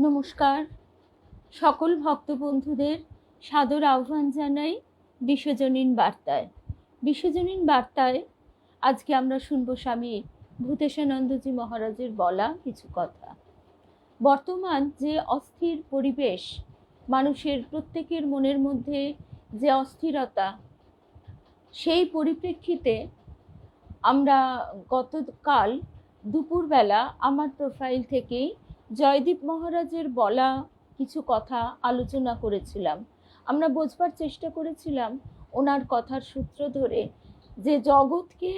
নমস্কার, সকল ভক্ত বন্ধুদের সাদর আহ্বান জানাই বিশ্বজনীন বার্তায়। বিশ্বজনীন বার্তায় আজকে আমরা শুনব স্বামী ভূতেশানন্দজি মহারাজের বলা কিছু কথা। বর্তমান যে অস্থির পরিবেশ, মানুষের প্রত্যেকের মনের মধ্যে যে অস্থিরতা, সেই পরিপ্রেক্ষিতে আমরা গতকাল দুপুরবেলা আমার প্রোফাইল থেকেই জয়দীপ মহারাজের বলা কিছু কথা আলোচনা করেছিলাম। আমরা বোঝবার চেষ্টা করেছিলাম ওনার কথার সূত্র ধরে যে জগৎকে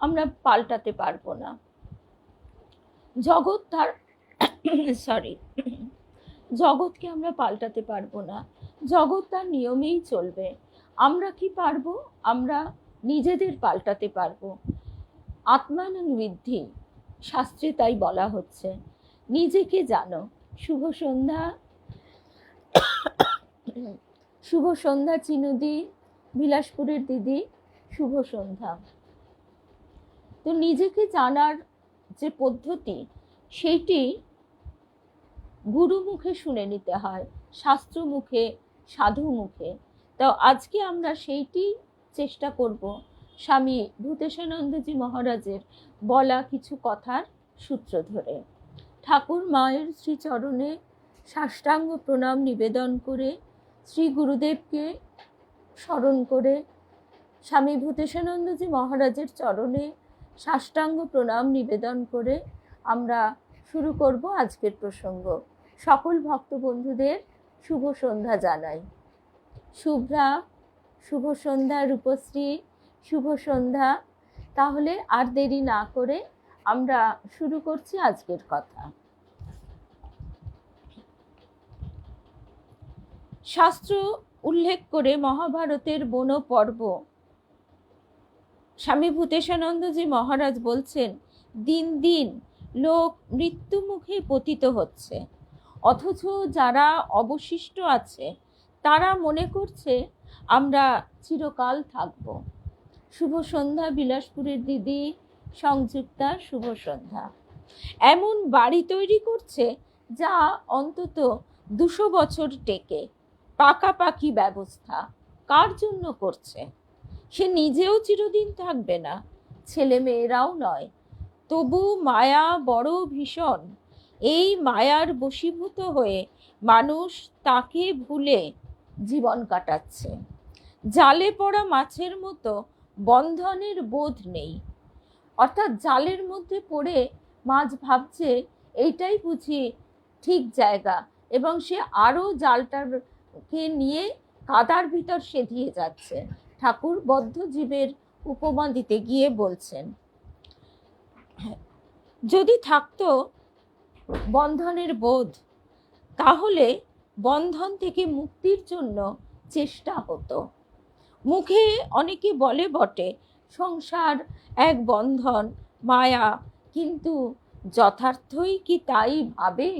আমরা পাল্টাতে পারবো না, জগৎকে আমরা পাল্টাতে পারবো না, জগৎ তার নিয়মেই চলবে। আমরা কি পারবো? আমরা নিজেদের পাল্টাতে পারবো। আত্মানুবিদ্ধি শাস্ত্রে তাই বলা হচ্ছে। নিজেকে জানো। শুভ সন্ধ্যা, শুভ সন্ধ্যা চিনুদি, বিলাসপুরের দিদি, শুভ সন্ধ্যা। তো নিজেকে জানার যে পদ্ধতি, সেইটি গুরু মুখে শুনে নিতে হয়, শাস্ত্র মুখে, সাধু মুখে। তো আজকে আমরা সেইটি চেষ্টা করব স্বামী ভূতেশানন্দজি মহারাজের বলা কিছু কথার সূত্র ধরে। ঠাকুর মায়ের শ্রীচরণে সাষ্টাঙ্গ প্রণাম নিবেদন করে, শ্রী গুরুদেবকে স্মরণ করে, স্বামী ভূতেশানন্দজি মহারাজের চরণে সাষ্টাঙ্গ প্রণাম নিবেদন করে আমরা শুরু করব আজকের প্রসঙ্গ। সকল ভক্ত বন্ধুদের শুভ সন্ধ্যা জানাই। শুভ্রা, শুভ সন্ধ্যা। রূপশ্রী, শুভ সন্ধ্যা। তাহলে আর দেরি না করে আমরা শুরু করছি আজকের কথা। শাস্ত্র উল্লেখ করে মহাভারতের বন পর্ব স্বামী ভূতেশানন্দজি মহারাজ বলছেন, দিন দিন লোক মৃত্যু মুখে পতিত হচ্ছে, অথচ যারা অবশিষ্ট আছে তারা মনে করছে আমরা চিরকাল থাকব। শুভ সন্ধ্যা বিলাসপুরের দিদি, সংযুক্তা, শুভ সন্ধ্যা। এমন বাড়ি তৈরি করছে যা অন্তত 200 বছর টেকে, পাকাপাকি ব্যবস্থা। কার জন্য করছে? সে নিজেও চিরদিন থাকবে না, ছেলে মেয়েরাও নয়। তবু মায়া বড় ভীষণ। এই মায়ার বশীভূত হয়ে মানুষ তাকে ভুলে জীবন কাটাচ্ছে। জালে পড়া মাছের মতো বন্ধনের বোধ নেই। অর্থাৎ জালের মধ্যে পড়ে মাছ ভাবছে এইটাই বুঝি ঠিক জায়গা, এবং সে আরও জালটাকে নিয়ে কাদার ভিতর সেধিয়ে যাচ্ছে। ঠাকুর বদ্ধ জীবের উপমা দিতে গিয়ে বলছেন, যদি থাকতো বন্ধনের বোধ, তাহলে বন্ধন থেকে মুক্তির জন্য চেষ্টা হতো। মুখে অনেকে বলে বটে সংসার এক বন্ধন, মায়া, কিন্তু যথার্থই কি তাই ভাবে?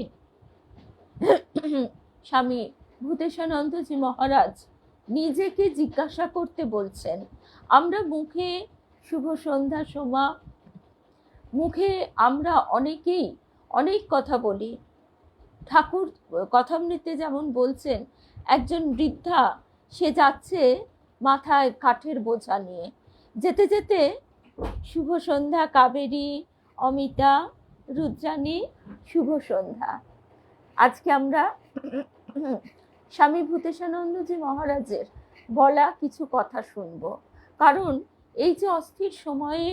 স্বামী ভূতেশানন্দজি মহারাজ নিজেকে জিজ্ঞাসা করতে বলছেন। আমরা মুখে শুভ সন্ধ্যা সোমা, মুখে আমরা অনেকেই অনেক কথা বলি। ঠাকুর কথামৃতে যেমন বলছেন, একজন বৃদ্ধা, সে যাচ্ছে মাথায় কাঠের বোঝা নিয়ে, যেতে যেতে শুভ সন্ধ্যা কাবেরী, অমিতা, রুদ্রাণী, শুভ সন্ধ্যা। আজকে আমরা স্বামী ভূতেশানন্দজি মহারাজের বলা কিছু কথা শুনব। কারণ এই যে অস্থির সময়ে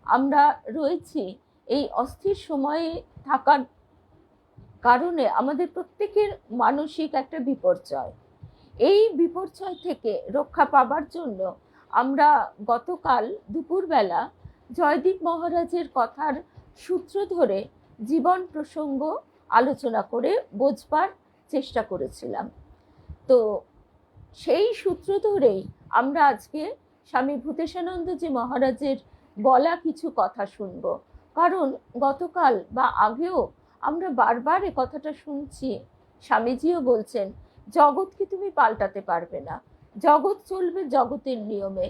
আমরা রয়েছি, এই অস্থির সময়ে থাকার কারণে আমাদের প্রত্যেকের মানসিক একটা বিপর্যয়। এই বিপর্যয় থেকে রক্ষা পাবার জন্য আমরা গতকাল দুপুরবেলা জয়দীপ মহারাজের কথার সূত্র ধরে জীবন প্রসঙ্গ আলোচনা করে বোঝবার চেষ্টা করেছিলাম। তো সেই সূত্র ধরেই আমরা আজকে স্বামী ভূতেশানন্দজি মহারাজের বলা কিছু কথা শুনব। কারণ গতকাল বা আগেও আমরা বারবার এ কথাটা শুনছি, স্বামীজিও বলছেন, জগৎকে তুমি পাল্টাতে পারবে না, জগৎ চলবে জগতের নিয়মে।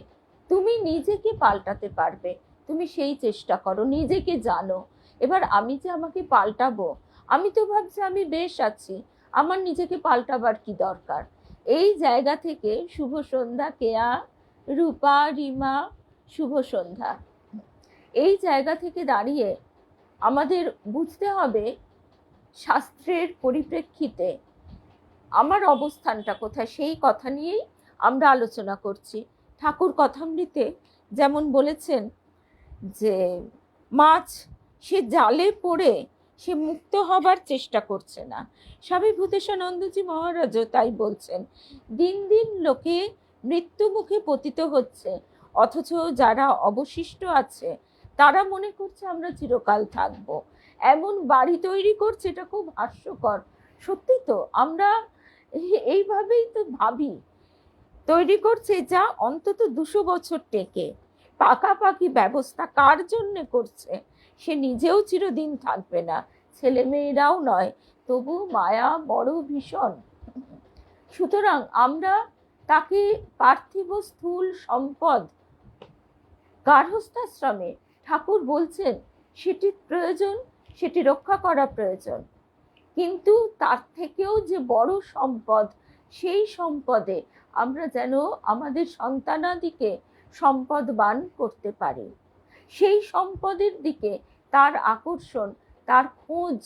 তুমি নিজেকে পাল্টাতে পারবে, তুমি সেই চেষ্টা করো, নিজেকে জানো। এবার আমি যে আমাকে পাল্টাবো, আমি তো ভাবছি আমি বেশ আছি, আমার নিজেকে পাল্টাবার কি দরকার। এই জায়গা থেকে শুভ সন্ধ্যা কেয়া, রূপা, রিমা, শুভ সন্ধ্যা। এই জায়গা থেকে দাঁড়িয়ে আমাদের বুঝতে হবে শাস্ত্রের পরিপ্রেক্ষিতে আমার অবস্থানটা কোথায়, সেই কথা নিয়েই আমরা আলোচনা করছি। ঠাকুর কথামৃতে যেমন বলেছেন যে মাছ সে জালে পড়ে সে মুক্ত হবার চেষ্টা করছে না, স্বামী ভূতেশানন্দজি মহারাজও তাই বলছেন। দিন দিন লোকে মৃত্যু মুখে পতিত হচ্ছে, অথচ যারা অবশিষ্ট আছে তারা মনে করছে আমরা চিরকাল থাকবো, এমন বাড়ি তৈরি করছে। এটা খুব হাস্যকর। সত্যি তো, আমরা এইভাবেই তো ভাবি, তৈরি করছে যা অন্তত 200 বছর টেকে। পাকাপাকি ব্যবস্থা কার জন্যে করছে? সে নিজেও চিরদিন থাকবে না, ছেলে মেয়েরাও নয়, তবু মায়া বড় ভীষণ। সুতরাং আমরা তাকে পার্থিব স্থূল সম্পদ গার্হস্থ্যাশ্রমে ঠাকুর বলছেন সেটি প্রয়োজন, সেটি রক্ষা করা প্রয়োজন, কিন্তু তার থেকেও যে বড় সম্পদ, সেই সম্পদে আমরা যেন আমাদের সন্তানাদিকে সম্পদবান করতে পারি, সেই সম্পদের দিকে তার আকর্ষণ, তার খোঁজ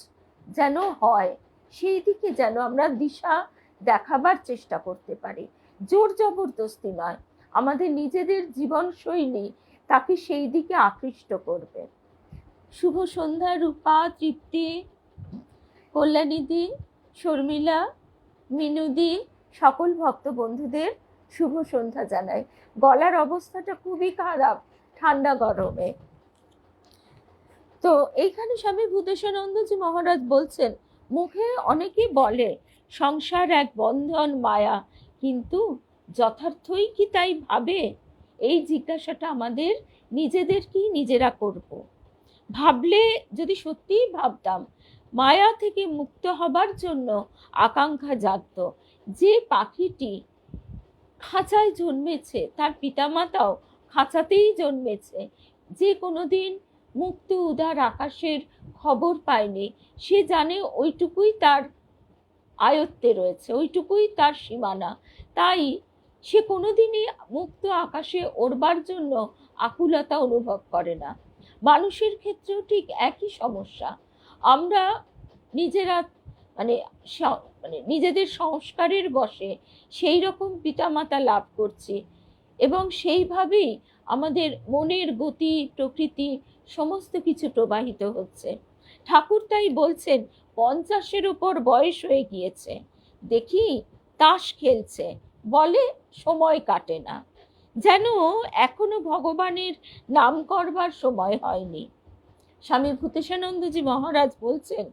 যেন হয়, সেই দিকে যেন আমরা দিশা দেখাবার চেষ্টা করতে পারি। জোর জবরদস্তি নয়, আমাদের নিজেদের জীবনশৈলী তাকে সেই দিকে আকৃষ্ট করবে। শুভ সন্ধ্যা রূপা, তৃপ্তি, কল্যাণীদি, শর্মিলা, মিনুদি, সকল ভক্ত বন্ধুদের শুভ সন্ধ্যা জানাই। গলার অবস্থাটা খুবই খারাপ ঠান্ডা গরমে। তো এইখানে স্বামী ভূতেশানন্দজি মহারাজ বলছেন, মুখে অনেকে বলে সংসার এক বন্ধন মায়া, কিন্তু যথার্থই কি তাই ভাবে? এই জিজ্ঞাসাটা আমাদের নিজেদেরকেই নিজেরা করব। ভাবলে, যদি সত্যিই ভাবতাম মায়া থেকে মুক্ত হবার জন্য আকাঙ্ক্ষা জাগত, যে পাখিটি খাঁচায় জন্মেছে তার পিতামাতাও খাঁচাতেই জন্মেছে, যে কোনোদিন মুক্ত উদার আকাশের খবর পায়নি, সে জানে ওইটুকুই তার আয়ত্তে রয়েছে, ওইটুকুই তার সীমানা, তাই সে কোনোদিনই মুক্ত আকাশে ওড়বার জন্য আকুলতা অনুভব করে না। মানুষের ক্ষেত্রেও ঠিক একই সমস্যা। আমরা নিজেরা মানে নিজেদের সংস্কারের বশে সেই রকম পিতামাতা লাভ করছি, এবং সেইভাবেই আমাদের মনের গতি, প্রকৃতি সমস্ত কিছু প্রবাহিত হচ্ছে। ঠাকুর তাই বলছেন 50-এর উপর বয়স হয়ে গিয়েছে, দেখি তাস খেলছে, বলে সময় কাটে না, যেন এখনো ভগবানের নাম করবার সময় হয়নি। স্বামী ভূতেশানন্দজি মহারাজ বলছেন,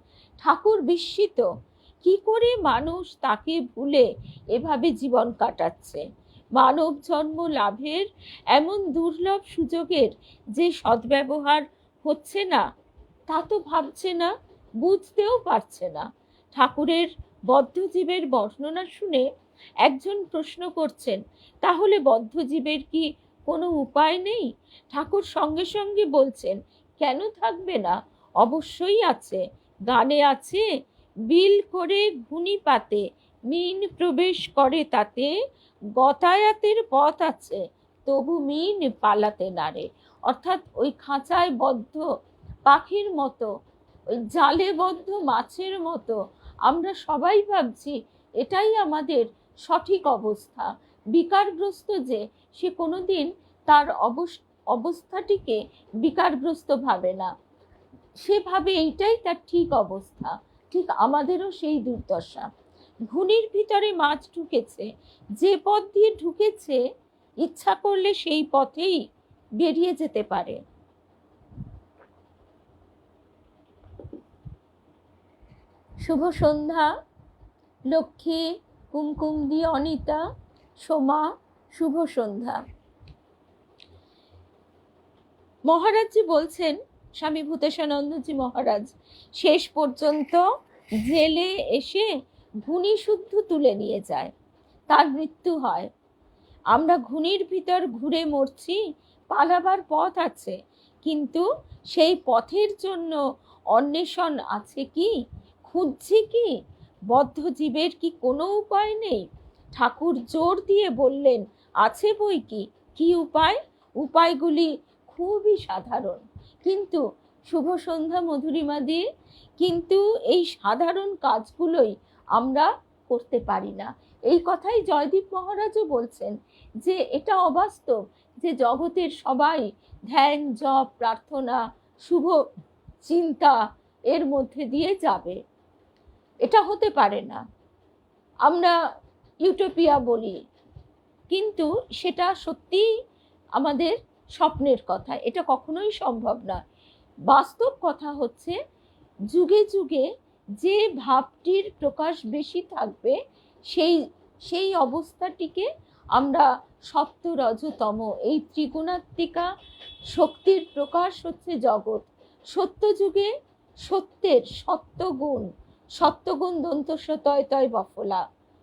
ঠাকুর বিস্মিত, কি করে মানুষ তাকে ভুলে এভাবে জীবন কাটাচ্ছে। মানব জন্ম লাভের এমন দুর্লভ সুযোগের যে সদ্ব্যবহার হচ্ছে না, তা তো ভাবছে না, বুঝতেও পারছে না। ঠাকুরের বদ্ধজীবের বর্ণনা শুনে একজন প্রশ্ন করছেন, তাহলে বদ্ধজীবের কি কোনো উপায় নেই? ঠাকুর সঙ্গে সঙ্গে বলছেন, কেন থাকবে না? অবশ্যই আছে। গানে আছে, বিল করে ঘুনি পাতে মিন প্রবেশ করে তাতে, গতায়াতের পথ আছে তবু মিন পালাতে নারে। অর্থাৎ ওই খাঁচায় বদ্ধ পাখির মতো, ওই জালে বদ্ধ মাছের মতো আমরা সবাই ভাবছি এটাই আমাদের সঠিক অবস্থা। বিকারগ্রস্ত যে, সে কোনোদিন তার অবস্থাটিকে বিকারগ্রস্ত ভাবে না, সে ভাবে এইটাই তার ঠিক অবস্থা। ঠিক আমাদেরও সেই দুর্দশা। ঘুনির ভিতরে মাছ ঢুকেছে, যে পথ দিয়ে ঢুকেছে ইচ্ছা করলে সেই পথেই বেরিয়ে যেতে পারে। শুভ সন্ধ্যা লক্ষ্মী, কুমকুম দিয়ে অনিতা, সোমা, শুভ সন্ধ্যা। মহারাজজি বলছেন, স্বামী ভূতেশানন্দজি মহারাজ শেষ পর্যন্ত জেলে এসে ঘুনি শুদ্ধ তুলে নিয়ে যায়, তার মৃত্যু হয়। আমরা ঘুনির ভিতর ঘুরে মরছি, পালাবার পথ আছে, কিন্তু সেই পথের জন্য অন্বেষণ আছে কি, খুঁজছি কি? বদ্ধ জীবের কি কোনো উপায় নেই? ঠাকুর জোর দিয়ে বললেন, আছে বই কি। কি উপায়? উপায়গুলি খুবই সাধারণ, কিন্তু শুভ সন্ধ্যা মধুরিমা দি, কিন্তু এই সাধারণ কাজগুলোই আমরা করতে পারি না। এই কথাই জয়দীপ মহারাজও বলছেন যে এটা অবাস্তব যে জগতের সবাই ধ্যান, জপ, প্রার্থনা, শুভ চিন্তা এর মধ্যে দিয়ে যাবে। এটা হতে পারে না। আমরা ইউটোপিয়া বলি, কিন্তু সেটা সত্যিই আমাদের স্বপ্নের কথা, এটা কখনোই সম্ভব না। বাস্তব কথা হচ্ছে, যুগে যুগে যে ভাবটির প্রকাশ বেশি থাকবে সেই সেই অবস্থাটিকে আমরা সপ্ত রজতম, এই ত্রিগুণাত্মিকা শক্তির প্রকাশ হচ্ছে জগৎ। সত্য যুগে সত্যের সত্যগুণ, সত্যগুণ দন্তস্ব তয় তয় বফলা,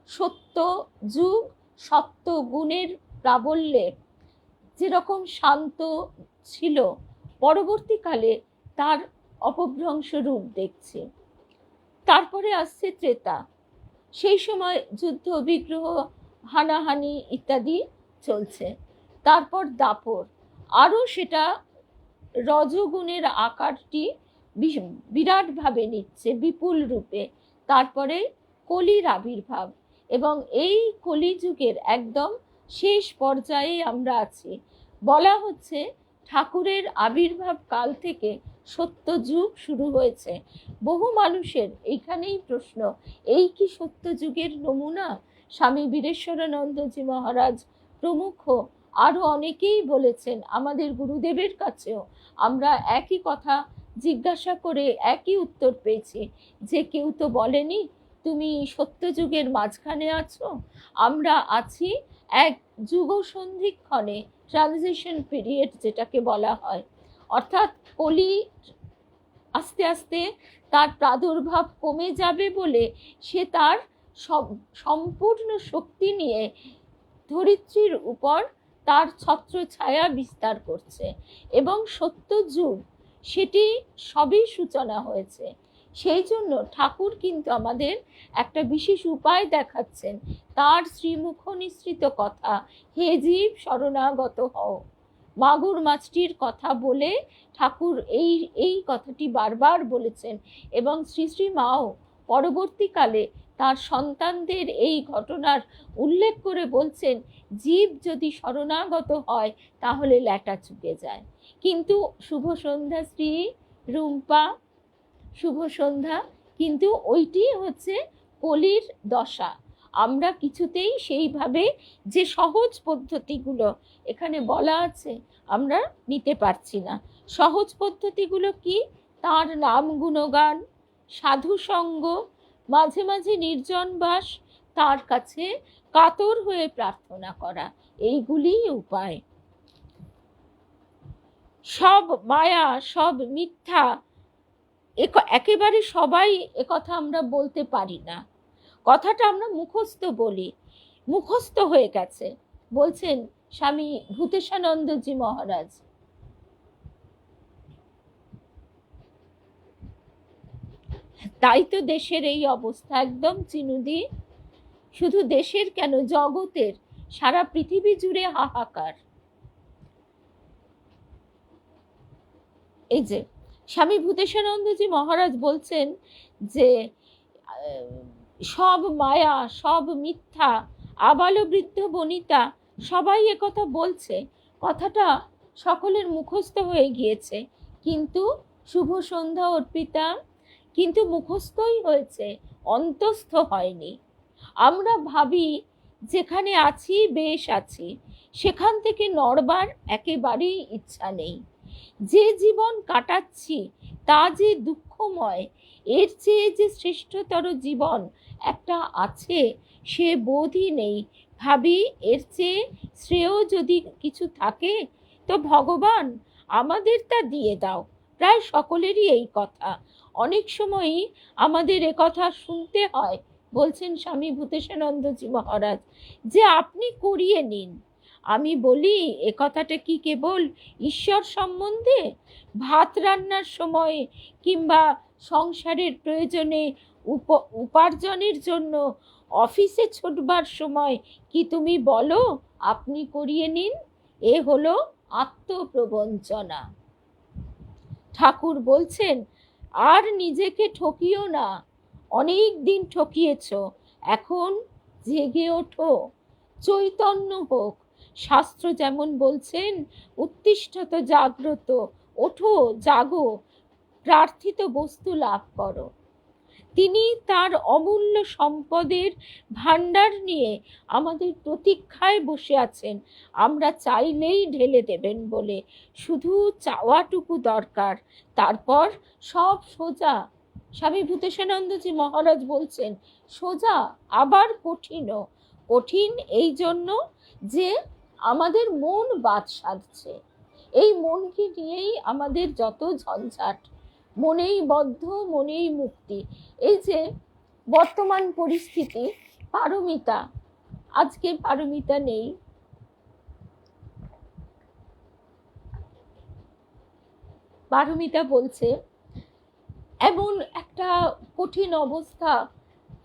সত্য যুগ সত্য গুণের প্রাবল্যে যেরকম শান্ত ছিল, পরবর্তীকালে তার অপভ্রংশ রূপ দেখছে। তারপরে আসছে ত্রেতা, সেই সময় যুদ্ধ, বিগ্রহ, হানাহানি ইত্যাদি চলছে। তারপর দাপর, আরও সেটা রজগুণের আকারটি বিরাটভাবে নিচ্ছে, বিপুল রূপে। তারপরে কলির আবির্ভাব, এবং এই কলিযুগের একদম শেষ পর্যায়ে আমরা আছি। বলা হচ্ছে ঠাকুরের আবির্ভাব কাল থেকে সত্যযুগ শুরু হয়েছে। বহু মানুষের এইখানেই প্রশ্ন, এই কি সত্যযুগের নমুনা? স্বামী বীরেশ্বরানন্দজি মহারাজ প্রমুখ আরও অনেকেই বলেছেন। আমাদের গুরুদেবের কাছেও আমরা একই কথা জিজ্ঞাসা করে একই উত্তর পেয়েছি, যে কেউ তো বলেনি তুমি সত্যযুগের মাঝখানে আছো। আমরা আছি এক যুগ সন্ধিক্ষণে, ট্রানজিশন পিরিয়ড যেটাকে বলা হয়। অর্থাৎ কলি আস্তে আস্তে তার প্রাদুর্ভাব কমে যাবে বলে সে তার সম্পূর্ণ শক্তি নিয়ে ধরিত্রীর উপর তার ছত্রছায়া বিস্তার করছে, এবং সত্য যুগ সেটি সবই সূচনা হয়েছে। সেই জন্য ঠাকুর কিন্তু আমাদের একটা বিশেষ উপায় দেখাচ্ছেন, তার শ্রীমুখ নিঃসৃত কথা, হে জীব শরণাগত হও। মাগুর মাছটির কথা বলে ঠাকুর এই কথাটি বারবার বলেছেন, এবং শ্রী শ্রী মাও পরবর্তীকালে তার সন্তানদের এই ঘটনার উল্লেখ করে বলছেন, জীব যদি শরণাগত হয় তাহলে ল্যাটা চুকে যায়। কিন্তু শুভ সন্ধ্যা শ্রী রুম্পা, শুভ সন্ধ্যা, কিন্তু ওইটি হচ্ছে কলির দশা। আমরা কিছুতেই সেইভাবে যে সহজ পদ্ধতিগুলো এখানে বলা আছে আমরা নিতে পারছি না। সহজ পদ্ধতিগুলো কি? তার নাম গুণগান, সাধু সঙ্গ, মাঝে মাঝে নির্জন বাস, তার কাছে কাতর হয়ে প্রার্থনা করা, এইগুলিই উপায়। সব মায়া, সব মিথ্যা, একেবারে সবাই একথা আমরা বলতে পারি না। কথাটা আমরা মুখস্থ বলি, মুখস্থ হয়ে গেছে, বলছেন স্বামী ভূতেশানন্দজি মহারাজ। তাই তো দেশের এই অবস্থা, একদম চিনুদি। শুধু দেশের কেন, জগতের, সারা পৃথিবী জুড়ে হাহাকার। এই যে স্বামী ভূতেশানন্দজি মহারাজ বলছেন যে সব মায়া, সব মিথ্যা, আবাল বৃদ্ধ বনিতা সবাই একথা বলছে, কথাটা সকলের মুখস্থ হয়ে গিয়েছে, কিন্তু শুভ সন্ধ্যা অর্পিতা কিন্তু মুখস্থই হয়েছে, অন্তস্থ হয়নি। আমরা ভাবি যেখানে আছি বেশ আছি, সেখান থেকে নড়বার একেবারেই ইচ্ছা নেই। যে জীবন কাটাচ্ছি তা যে দুঃখময়, এর চেয়ে যে শ্রেষ্ঠতর জীবন একটা আছে সে বোধই নেই। ভাবি এর চেয়ে শ্রেয় যদি কিছু থাকে তো ভগবান আমাদের তা দিয়ে দাও। প্রায় সকলেরই এই কথা, অনেক সময়ই আমাদের কথা শুনতে হয়। বলছেন স্বামী ভূতেশানন্দজি মহারাজ যে আপনি করিয়ে নিন। আমি বলি এ কথাটা কি কেবল ঈশ্বর সম্বন্ধে? ভাত রান্নার সময় কিংবা সংসারের প্রয়োজনে উপার্জনের জন্য অফিসে ছুটবার সময় কি তুমি বলো আপনি করিয়ে নিন? এ হলো আত্মপ্রবঞ্চনা। ঠাকুর বলছেন, আর নিজেকে ঠকিও না, অনেক দিন ঠকিয়েছ, এখন জেগে ওঠো, চৈতন্য হোক। শাস্ত্র যেমন বলছেন, উত্তিষ্ঠত জাগ্রত, ওঠো, জাগো, প্রার্থিত বস্তু লাভ করো। তিনি তার অমূল্য সম্পদের ভাণ্ডার নিয়ে আমাদের প্রতীক্ষায় বসে আছেন, আমরা চাইলেই ঢেলে দেবেন বলে। শুধু চাওয়াটুকু দরকার, তারপর সব সোজা। স্বামী ভূতেশানন্দজি মহারাজ বলছেন, সোজা আবার কঠিনও। কঠিন এই জন্য যে আমাদের মন বাদ সাধছে। এই মনকে নিয়েই আমাদের যত ঝঞ্ঝাট, মনেই বদ্ধ, মনেই মুক্তি। এই যে বর্তমান পরিস্থিতি, পারমিতা, আজকে পারমিতা নেই, পারমিতা বলছে এমন একটা কঠিন অবস্থা,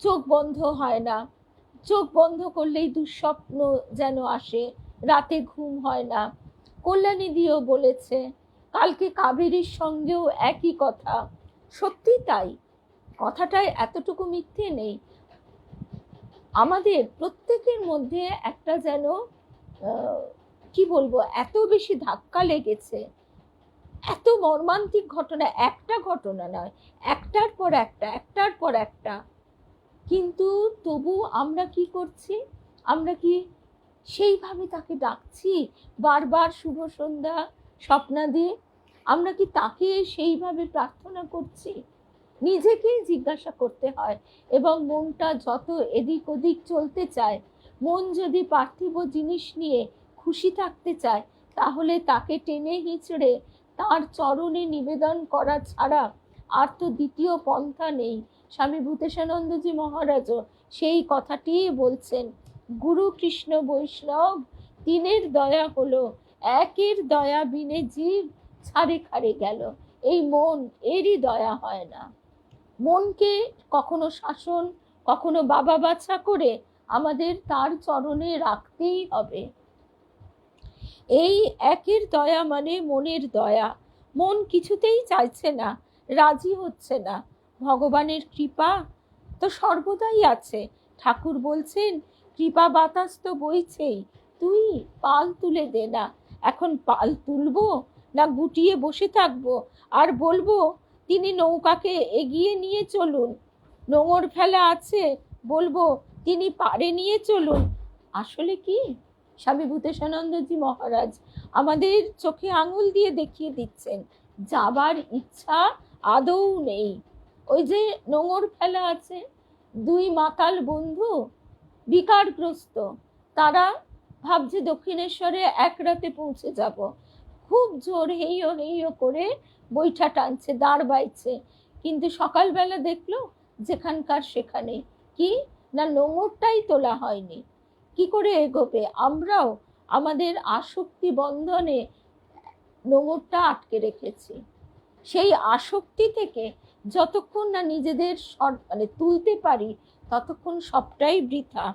চোখ বন্ধ হয় না, চোখ বন্ধ করলেই দুঃস্বপ্ন যেন আসে, রাতে ঘুম হয় না। কল্যাণীদিও বলেছে, কালকে কাবেরীর সঙ্গেও একই কথা। সত্যি তাই, কথাটায় এতটুকু মিথ্যে নেই। আমাদের প্রত্যেকের মধ্যে একটা যেন কি বলবো, এত বেশি ধাক্কা লেগেছে, এত মর্মান্তিক ঘটনা, একটা ঘটনা নয়, একটার পর একটা, একটার পর একটা। কিন্তু তবু আমরা কি করছি? আমরা কি সেইভাবে তাকে ডাকছি বারবার শুভ সন্ধ্যা স্বপ্নাদি? আমরা কি তাকে সেইভাবে প্রার্থনা করছি? নিজেকেই জিজ্ঞাসা করতে হয়। এবং মনটা যত এদিক ওদিক চলতে চায়, মন যদি পার্থিব জিনিস নিয়ে খুশি থাকতে চায়, তাহলে তাকে টেনে হিঁচড়ে তার চরণে নিবেদন করা ছাড়া আর তো দ্বিতীয় পন্থা নেই। স্বামী ভূতেশানন্দজি মহারাজও সেই কথাটিই বলছেন, গুরু কৃষ্ণ বৈষ্ণব তিনের দয়া হলো, একের দয়া বিনে জীব ছাড়ে খাড়ে গেল। এই মন, এরই দয়া হয় না। মনকে কখনো শাসন, কখনো বাবা বাছা করে আমাদের তার চরণে রাখতেই হবে। এই একের দয়া মানে মনের দয়া। মন কিছুতেই চাইছে না, রাজি হচ্ছে না। ভগবানের কৃপা তো সর্বদাই আছে। ঠাকুর বলছেন, কৃপা বাতাস তো বইছেই, তুই পাল তুলে দে না। এখন পাল তুলবো না গুটিয়ে বসে থাকবো আর বলবো তিনি নৌকাকে এগিয়ে নিয়ে চলুন? নোঙর ফেলা আছে, বলবো তিনি পাড়ে নিয়ে চলুন। আসলে কি, স্বামী ভূতেশানন্দজি মহারাজ আমাদের চোখে আঙুল দিয়ে দেখিয়ে দিচ্ছেন, যাবার ইচ্ছা আদৌ নেই। ওই যে নোঙর ফেলা আছে, দুই মাতাল বন্ধু বিকারগ্রস্ত, তারা ভাবছে দক্ষিণেশ্বরে এক রাতে পৌঁছে যাব। খুব জোর হেইও হেইও করে বৈঠা টানছে, দাঁড় বাইছে, কিন্তু সকালবেলা দেখলো যেখানকার সেখানে, কি না নোঙরটাই তোলা হয়নি। কি করে এগোবে? আমরাও আমাদের আসক্তি বন্ধনে নোঙরটা আটকে রেখেছি। সেই আসক্তি থেকে যতক্ষণ না নিজেদের মানে তুলতে পারি, ততক্ষণ সবটাই বৃথা।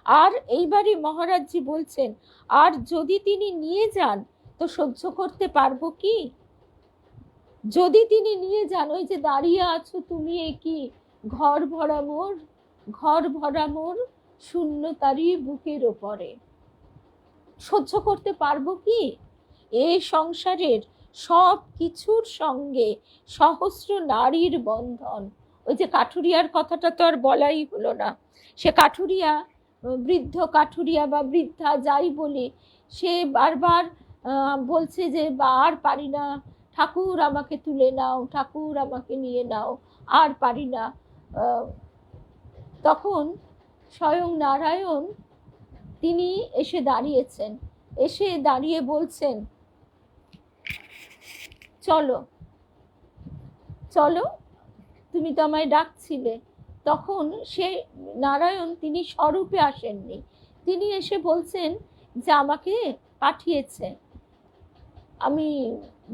আর এইবারই মহারাজজি বলছেন, আর যদি তিনি নিয়ে যান তো সহ্য করতে পারবো কি? যদি তিনি নিয়ে যান, ওই যে দাঁড়িয়ে আছো তুমি, কি ঘর ভরা মোর, ঘর ভরা মোর শূন্য তারি বুকের ওপরে, সহ্য করতে পারবো কি? এই সংসারের সব কিছুর সঙ্গে সহস্র নারীর বন্ধন। ওই যে কাঠুরিয়ার কথাটা তো আর বলাই হলো না। সে কাঠুরিয়া, বৃদ্ধ কাঠুরিয়া বা বৃদ্ধা যাই বলি, সে বারবার বলছে যে আর পারি না, ঠাকুর আমাকে তুলে নাও, ঠাকুর আমাকে নিয়ে নাও, আর পারি না। তখন স্বয়ং নারায়ণ তিনি এসে দাঁড়িয়েছেন, এসে দাঁড়িয়ে বলছেন, চলো চলো, তুমি তো আমায় ডাকছিলে। তখন সে নারায়ণ তিনি স্বরূপে আসেননি, তিনি এসে বলছেন যে আমাকে পাঠিয়েছে, আমি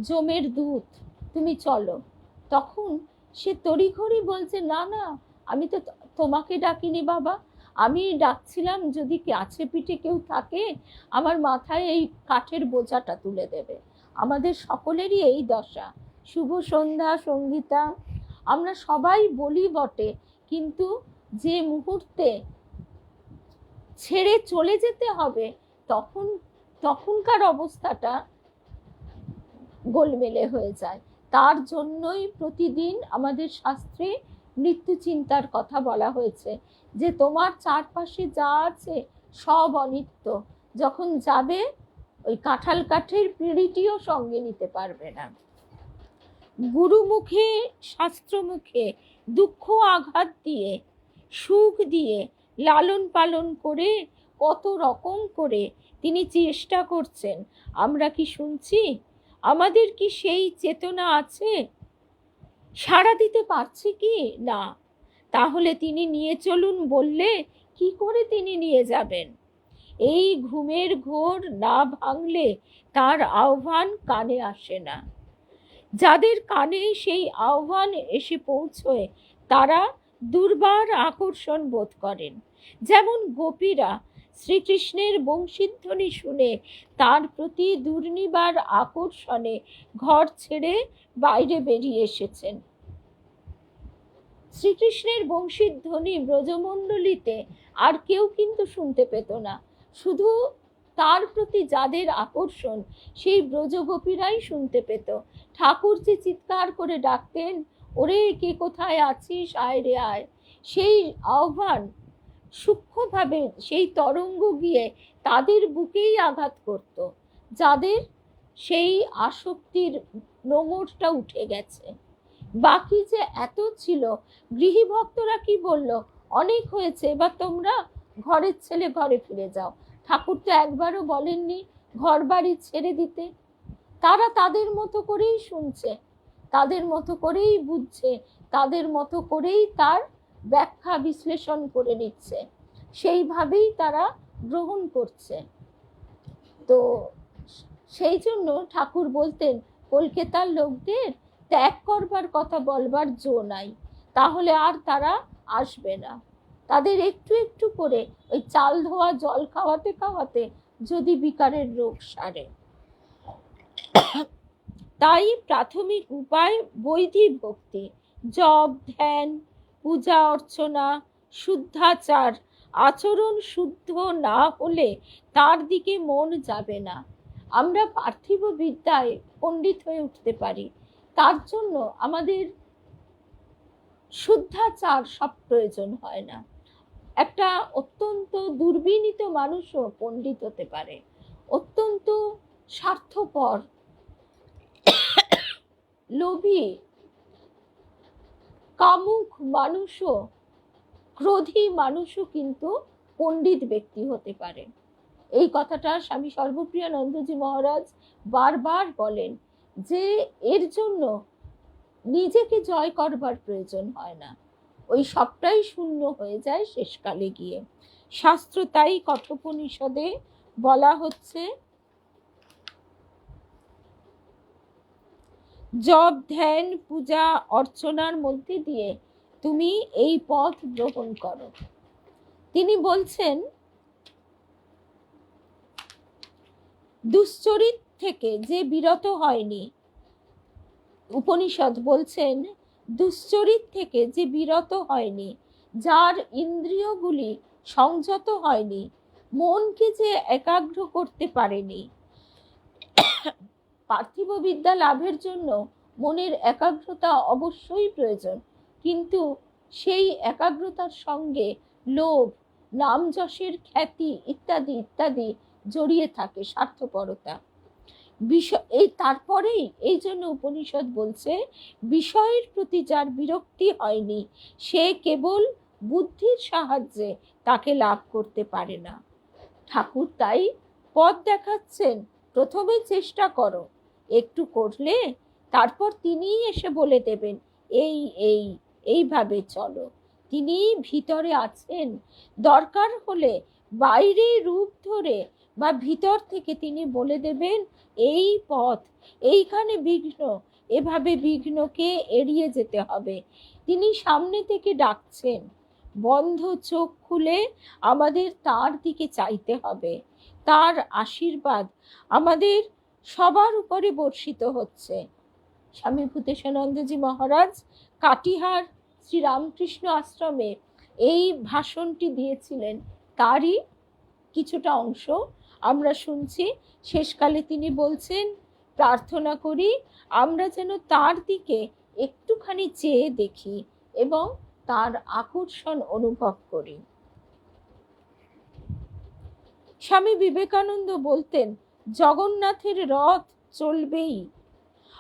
যমের দূত, তুমি চলো। তখন সে তড়িঘড়ি বলছে, না না, আমি তো তোমাকে ডাকিনি বাবা, আমি ডাকছিলাম যদি কাছে পিঠে কেউ থাকে আমার মাথায় এই কাঠের বোঝাটা তুলে দেবে। আমাদের সকলেরই এই দশা। শুভ সন্ধ্যা সঙ্গীতা। আমরা সবাই বলি বটে, কিন্তু যে মুহূর্তে ছেড়ে চলে যেতে হবে তখনকার অবস্থাটা গোলমেলে হয়ে যায়। তার জন্যই প্রতিদিন আমাদের শাস্ত্রে মৃত্যু চিন্তার কথা বলা হয়েছে, যে তোমার চারপাশে যা আছে সব অনিত্য। যখন যাবে ওই কাঠের পিঁড়িটিও সঙ্গে নিতে পারবে না। গুরুমুখে শাস্ত্রমুখে দুঃখ আঘাত দিয়ে সুখ দিয়ে লালন পালন করে কত রকম করে তিনি চেষ্টা করছেন, আমরা কি শুনছি? আমাদের কি সেই চেতনা আছে? সাড়া দিতে পারছি কি না? তাহলে তিনি নিয়ে চলুন বললে কি করে তিনি নিয়ে যাবেন? এই ঘুমের ঘোর না ভাঙলে তার আহ্বান কানে আসে না। যাদের কানে সেই আহ্বান এসে পৌঁছয় তারা দুর্বার আকর্ষণ বোধ করেন। যেমন গোপীরা শ্রীকৃষ্ণের বংশীধ্বনি শুনে তার প্রতি দুর্নিবার আকর্ষণে ঘর ছেড়ে বাইরে বেরিয়ে এসেছেন। শ্রীকৃষ্ণের বংশীধ্বনি ব্রজমণ্ডলীতে আর কেউ কিন্তু শুনতে পেত না, শুধু তার প্রতি যাদের আকর্ষণ সেই ব্রজগোপীরাই শুনতে পেত। ঠাকুরজি চিৎকার করে ডাকতেন, ওরে কে কোথায় আছিস, আয় রে আয়। সেই আহ্বান সূক্ষ্মভাবে সেই তরঙ্গ গিয়ে তাদের বুকেই আঘাত করত, যাদের সেই আসক্তির নোঙরটা উঠে গেছে। বাকি যে এত ছিল, গৃহী ভক্তরা কি বলল, অনেক হয়েছে, এবার তোমরা ঘরের ছেলে ঘরে ফিরে যাও। ঠাকুর তো একবারও বলেননি ঘর বাড়ি ছেড়ে দিতে। তারা তাদের মতো করেই শুনছে, তাদের মতো করেই বুঝছে, তাদের মতো করেই তার ব্যাখ্যা বিশ্লেষণ করে নিচ্ছে, সেইভাবেই তারা গ্রহণ করছে। তো সেই জন্য ঠাকুর বলতেন, কলকাতার লোকদের ত্যাগ করবার কথা বলবার জো নাই, তাহলে আর তারা আসবে না। তাদের একটু একটু করে ওই চাল ধোয়া জল খাওয়াতে খাওয়াতে যদি বিকারের রোগ সারে। তাই প্রাথমিক উপায় বৈদিক ভক্তি, জপ ধ্যান পূজা অর্চনা শুদ্ধাচার। আচরণ শুদ্ধ না হলে তার দিকে মন যাবে না। আমরা পার্থিব বিদ্যায় পণ্ডিত হয়ে উঠতে পারি, তার জন্য আমাদের শুদ্ধাচার সব প্রয়োজন হয় না। একটা অত্যন্ত দুর্বিনীত মানুষও পণ্ডিত হতে পারে। অত্যন্ত স্বার্থপর লোভী কামুক মানুষও, ক্রোধী মানুষও কিন্তু পণ্ডিত ব্যক্তি হতে পারে। এই কথাটা স্বামী সর্বপ্রিয়ানন্দজি মহারাজ বারবার বলেন, যে এর জন্য নিজেকে জয় করবার প্রয়োজন হয় না, ওই সবটাই শূন্য হয়ে যায় শেষকালে গিয়ে। শাস্ত্র তাই কঠোপনিষদে বলা হচ্ছে, জপ ধ্যান পূজা অর্চনার মধ্যে দিয়ে তুমি এই পথ গ্রহণ করো। তিনি বলছেন, দুশ্চরিত থেকে যে বিরত হয়নি, উপনিষদ বলছেন দুশ্চরিত থেকে যে বিরত হয়নি, যার ইন্দ্রিয়গুলি সংযত হয়নি, মনকে যে একাগ্র করতে পারেনি। পার্থিব বিদ্যা লাভের জন্য মনের একাগ্রতা অবশ্যই প্রয়োজন, কিন্তু সেই একাগ্রতার সঙ্গে লোভ, নাম যশের খ্যাতি ইত্যাদি ইত্যাদি জড়িয়ে থাকে, স্বার্থপরতা। এই তারপরেই এই জন্য উপনিষদ বলছে, বিষয়ের প্রতি যার বিরক্তি হয়নি সে কেবল বুদ্ধির সাহায্যে তাকে লাভ করতে পারে না। ঠাকুর তাই পথ দেখাচ্ছেন, প্রথমে চেষ্টা করো, একটু করলে তারপর তিনিই এসে বলে দেবেন এইভাবে চলো। তিনি ভিতরে আছেন, দরকার হলে বাইরে রূপ ধরে বা ভিতর থেকে তিনি বলে দেবেন এই পথ, এইখানে বিঘ্ন, এভাবে বিঘ্নকে এড়িয়ে যেতে হবে। তিনি সামনে থেকে ডাকছেন, বন্ধ চোখ খুলে আমাদের তার দিকে চাইতে হবে। তার আশীর্বাদ আমাদের সবার উপরে বর্ষিত হচ্ছে। স্বামী ভূতেশানন্দজি মহারাজ কাটিহার শ্রীরামকৃষ্ণ আশ্রমে এই ভাষণটি দিয়েছিলেন, তারই কিছুটা অংশ আমরা শুনছি। শেষকালে তিনি বলছেন, প্রার্থনা করি আমরা যেন তার দিকে একটুখানি চেয়ে দেখি এবং তার আকর্ষণ অনুভব করি। স্বামী বিবেকানন্দ বলতেন, জগন্নাথের রথ চলবেই,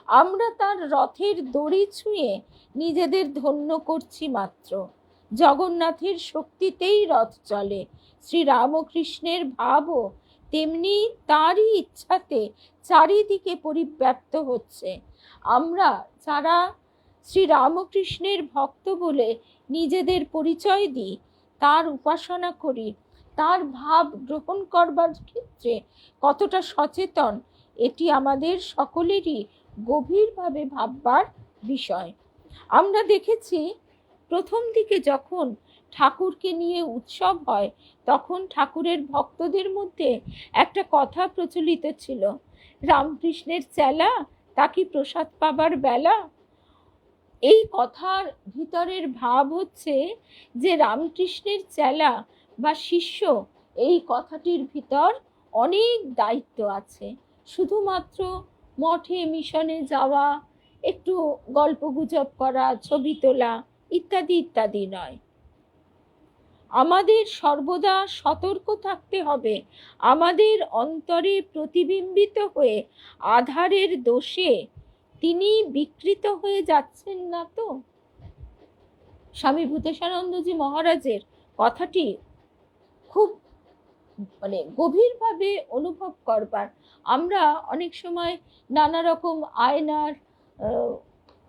আমরা তার রথের দড়ি ছুঁয়ে নিজেদের ধন্য করছি মাত্র। জগন্নাথের শক্তিতেই রথ চলে, শ্রীরামকৃষ্ণের ভাবও তেমনি তারই ইচ্ছাতে চারিদিকে পরিব্যাপ্ত হচ্ছে। আমরা যারা শ্রীরামকৃষ্ণের ভক্ত বলে নিজেদের পরিচয় দিই, তার উপাসনা করি, তার ভাব গ্রহণ করবার ক্ষেত্রে কতটা সচেতন, এটি আমাদের সকলেরই গভীরভাবে ভাববার বিষয়। আমরা দেখেছি প্রথম দিকে যখন ঠাকুরকে নিয়ে উৎসব হয়, তখন ঠাকুরের ভক্তদের মধ্যে একটা কথা প্রচলিত ছিল, রামকৃষ্ণের চেলা তাকে প্রসাদ পাবার বেলা। এই কথার ভিতরের ভাব হচ্ছে যে রামকৃষ্ণের চেলা বা শিষ্য, এই কথাটির ভিতর অনেক দায়িত্ব আছে। শুধুমাত্র মঠে মিশনে যাওয়া, একটু গল্পগুজব করা, ছবি তোলা ইত্যাদি ইত্যাদি নয়। আমাদের সর্বদা সতর্ক থাকতে হবে, আমাদের অন্তরে প্রতিবিম্বিত হয়ে আধারের দোষে তিনি বিকৃত হয়ে যাচ্ছেন না তো। স্বামী ভূতেশানন্দজি মহারাজের কথাটি খুব গভীরভাবে অনুভব করবার। আমরা অনেক সময় নানা রকম আয়নার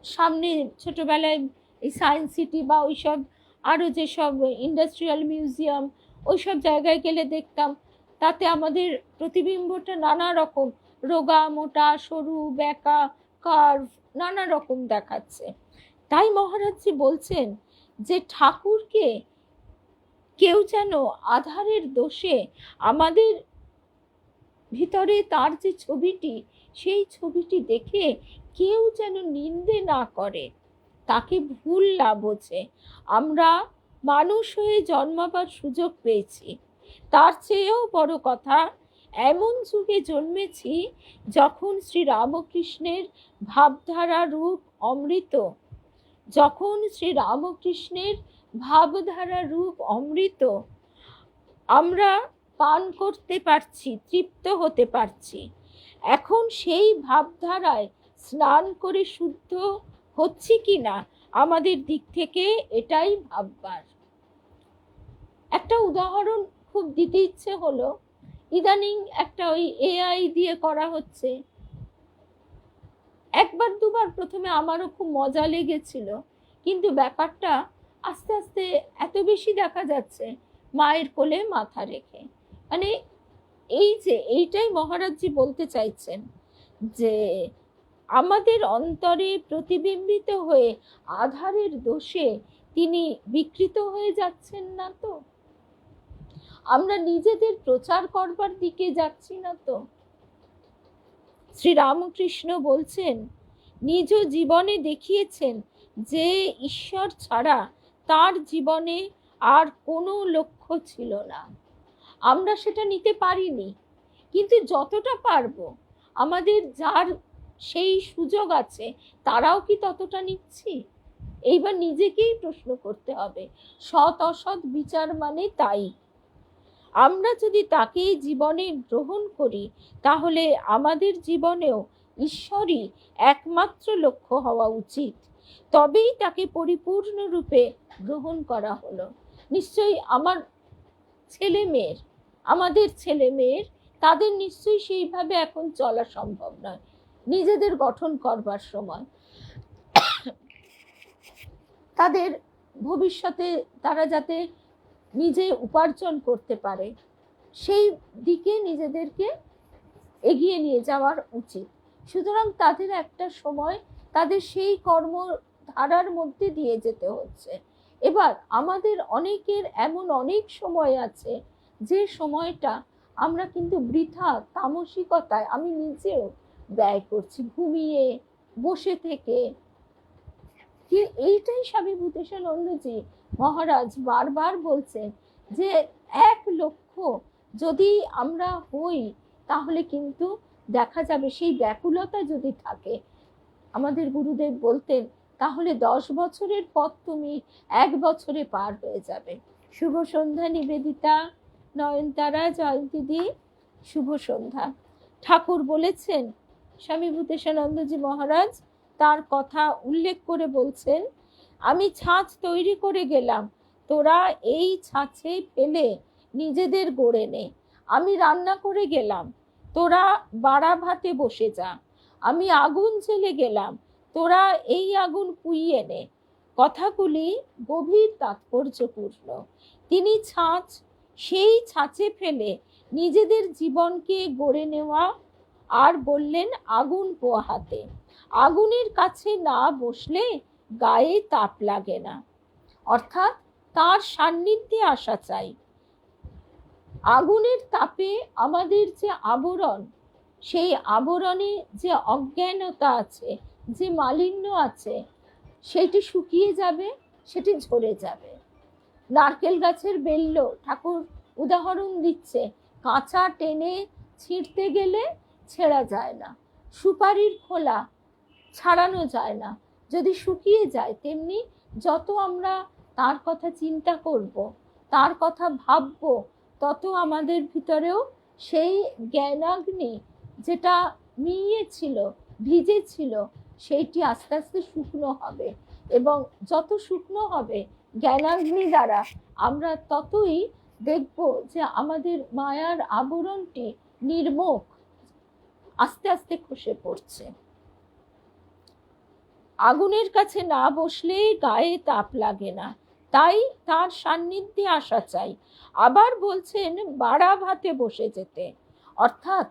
সামনে ছোটবেলায় এই সায়েন্স সিটি বা ওইসব আরও যেসব ইন্ডাস্ট্রিয়াল মিউজিয়াম ওইসব জায়গায় গেলে দেখতাম, তাতে আমাদের প্রতিবিম্বটা নানা রকম রোগা মোটা সরু বেঁকা কার্ভ নানা রকম দেখাচ্ছে। তাই মহারাজজি বলছেন যে ঠাকুরকে কেউ যেন আধারের দোষে আমাদের ভিতরে তার যে ছবিটি, সেই ছবিটি দেখে কেউ যেন নিন্দে না করে, তাকে ভুল না বোঝে। আমরা মানুষ হয়ে জন্মাবার সুযোগ পেয়েছি, তার চেয়েও বড় কথা এমন যুগে জন্মেছি যখন শ্রীরামকৃষ্ণের ভাবধারা রূপ অমৃত, যখন শ্রীরামকৃষ্ণের ভাবধারা রূপ অমৃত আমরা পান করতে পারছি, তৃপ্ত হতে পারছি। এখন সেই ভাবধারায় স্নান করে শুদ্ধ হচ্ছি কিনা আমাদের দিক থেকে এটাই ভাববার। একটা উদাহরণ খুব দিতে ইচ্ছে হলো, ইদানিং একটা ওই এআই দিয়ে করা হচ্ছে। একবার দুবার প্রথমে আমারও খুব মজা লেগেছিল, কিন্তু ব্যাপারটা আস্তে আস্তে এত বেশি দেখা যাচ্ছে মায়ের কোলে মাথা রেখে। এইটাই মহারাজজি বলতে চাইছেন যে আমাদের অন্তরে প্রতিবিম্বিত হয়ে আধারের দোষে তিনি বিকৃত হয়ে যাচ্ছেন না তো, আমরা নিজেদের প্রচার করবার দিকে যাচ্ছি না তো। শ্রীরামকৃষ্ণ বলছেন, নিজ জীবনে দেখিয়েছেন যে ঈশ্বর ছাড়া তার জীবনে আর কোনো লক্ষ্য ছিল না। আমরা সেটা নিতে পারিনি, কিন্তু যতটা পারবো, আমাদের যার সেই সুযোগ আছে তারাও কি ততটা নিচ্ছি? এইবার নিজেকেই প্রশ্ন করতে হবে। সৎ অসৎ বিচার মানে তাই। আমরা যদি তাকে জীবনে গ্রহণ করি, তাহলে আমাদের জীবনেও ঈশ্বরই একমাত্র লক্ষ্য হওয়া উচিত। তবেই তাকে পরিপূর্ণরূপে গ্রহণ করা হলো। নিশ্চয়ই আমাদের ছেলে মেয়ের তাদের নিশ্চয়ই সেইভাবে এখন চলা সম্ভব নয়। নিজেদের গঠন করবার সময় তাদের ভবিষ্যতে তারা যাতে নিজে উপার্জন করতে পারে, সেই দিকে নিজেদেরকে এগিয়ে নিয়ে যাওয়ার উচিত। সুতরাং তাদের একটা সময় তাদের সেই কর্মধারার মধ্যে দিয়ে যেতে হচ্ছে। এবার আমাদের অনেকের এমন অনেক সময় আছে যে সময়টা আমরা কিন্তু বৃথা তামসিকতায়, আমি নিজেও ব্যয় করছি, ঘুমিয়ে বসে থেকে। কি এইটাই স্বামী ভূতেশানন্দজি মহারাজ বারবার বলছেন যে এক লক্ষ্য যদি আমরা হই, তাহলে কিন্তু দেখা যাবে সেই ব্যাকুলতা যদি থাকে, আমাদের গুরুদেব বলতেন, তাহলে 10 বছরের পথ তুমি 1 বছরে পার হয়ে যাবে। শুভ সন্ধ্যা নিবেদিতা, নয়নতারা, জয়ন্তীদি, শুভ সন্ধ্যা। ঠাকুর বলেছেন, স্বামী ভূতেশানন্দজি মহারাজ তার কথা উল্লেখ করে বলছেন, আমি ছাঁচ তৈরি করে গেলাম, তোরা এই ছাঁচে ফেলে নিজেদের গড়ে নে। আমি রান্না করে গেলাম, তোরা বাড়া ভাতে বসে যা। আমি আগুন জ্বেলে গেলাম, তোরা এই আগুন পুইয়ে নে। কথাগুলি গভীর তাৎপর্যপূর্ণ। তিনি ছাঁচ, সেই ছাঁচে ফেলে নিজেদের জীবনকে গড়ে নেওয়া, আর বললেন আগুন পোহাতে। আগুনের কাছে না বসলে গায়ে তাপ লাগে না, অর্থাৎ তার সান্নিধ্যে আসা চাই। আগুনের তাপে আমাদের যে আবরণ, সেই আবরণে যে অজ্ঞানতা আছে, যে মালিন্য আছে, সেটি শুকিয়ে যাবে, সেটি ঝরে যাবে। নারকেল গাছের বেল্ল ঠাকুর উদাহরণ দিচ্ছে, কাঁচা টেনে ছিঁড়তে গেলে ছেঁড়া যায় না, সুপারির খোলা ছাড়ানো যায় না, যদি শুকিয়ে যায়। তেমনি যত আমরা তার কথা চিন্তা করব, তার কথা ভাববো, তত আমাদের ভিতরেও সেই জ্ঞানাগ্নি যেটা মিয়ে ছিল, ভিজে ছিল, সেইটি আস্তে আস্তে শুকনো হবে। এবং যত শুকনো হবে জ্ঞানাগ্নি দ্বারা, আমরা ততই দেখব যে আমাদের মায়ার আবরণটি নির্মোক আস্তে আস্তে খসে পড়ছে। আগুনের কাছে না বসলে গায়ে তাপ লাগে না, তাই তার সান্নিধ্যে আসা চাই। আবার বলছেন বাড়া ভাতে বসে যেতে, অর্থাৎ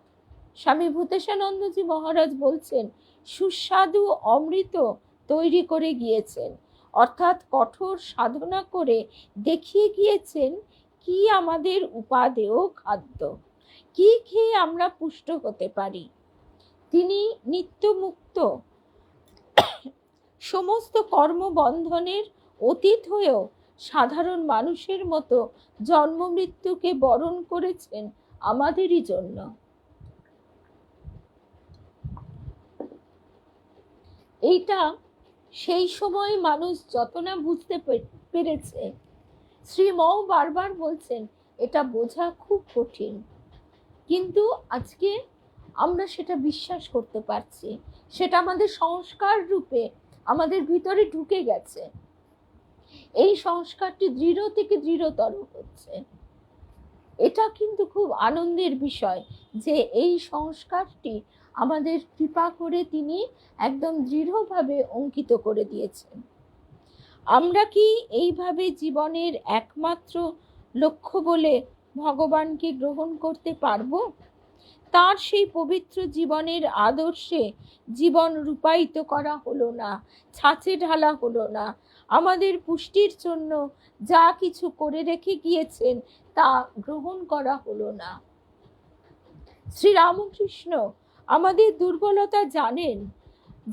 স্বামী ভূতেশানন্দজি মহারাজ বলছেন সুস্বাদু অমৃত তৈরি করে গিয়েছেন, অর্থাৎ কঠোর সাধনা করে দেখিয়ে গিয়েছেন কি আমাদের উপাদেয় খাদ্য, কি খেয়ে আমরা পুষ্ট হতে পারি। তিনি নিত্যমুক্ত, সমস্ত কর্মবন্ধনের অতীত হয়েও সাধারণ মানুষের মতো জন্ম মৃত্যুকে বরণ করেছেন আমাদেরই জন্য। এইটা সেই সময় মানুষ যত না বুঝতে পেরেছে, শ্রীমও বারবার বলছেন এটা বোঝা খুব কঠিন, কিন্তু আজকে আমরা সেটা বিশ্বাস করতে পারছি, সেটা আমাদের সংস্কার রূপে আমাদের ভিতরে ঢুকে গেছে। এই সংস্কারটি দৃঢ় থেকে দৃঢ়তর হচ্ছে। এটা কিন্তু খুব আনন্দের বিষয় যে এই সংস্কারটি আমাদের কৃপা করে তিনি একদম দৃঢ়ভাবে অঙ্কিত করে দিয়েছেন। আমরা কি এইভাবে জীবনের একমাত্র লক্ষ্য বলে ভগবানকে গ্রহণ করতে পারবো? তার সেই পবিত্র জীবনের আদর্শে জীবন রূপায়িত করা হলো না, ছাঁচে ঢালা হলো না। আমাদের পুষ্টির জন্য যা কিছু করে রেখে গিয়েছেন তা গ্রহণ করা হলো না। শ্রীরামকৃষ্ণ আমাদের দুর্বলতা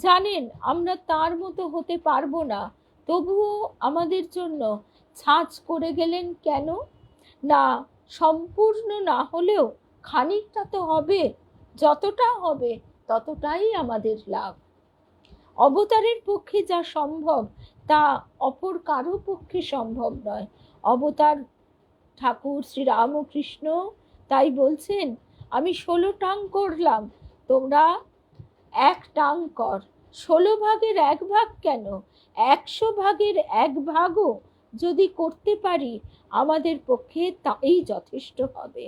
জানেন আমরা তার মতো হতে পারবো না, তবুও আমাদের জন্য ছাঁচ করে গেলেন কেন? না, সম্পূর্ণ না হলেও খানিকটা তো হবে, যতটা হবে ততটাই আমাদের লাভ। অবতারের পক্ষে যা সম্ভব তা অপর কারো পক্ষে সম্ভব নয়। অবতার ঠাকুর শ্রীরামকৃষ্ণ তাই বলছেন, আমি 16 টাং করলাম, তোমরা 1 টাং কর। 16 ভাগের 1 ভাগ কেন, 100 ভাগের 1 ভাগও যদি করতে পারি আমাদের পক্ষে তাই যথেষ্ট হবে।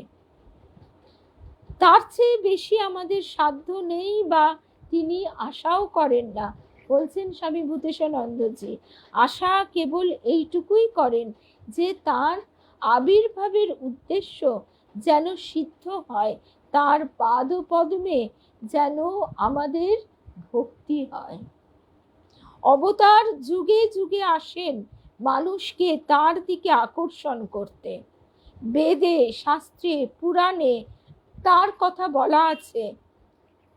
তার চেয়ে বেশি আমাদের সাধ্য নেই, বা তিনি আশাও করেন না। বলছেন স্বামী ভূতেশানন্দজি, আশা কেবল এইটুকুই করেন যে তার আবির্ভাবের উদ্দেশ্য যেন সিদ্ধ হয়, তার পাদপদ্মে যেন আমাদের ভক্তি হয়। অবতার যুগে যুগে আসেন মানুষকে তার দিকে আকর্ষণ করতে। বেদে, শাস্ত্রে, পুরাণে তার কথা বলা আছে,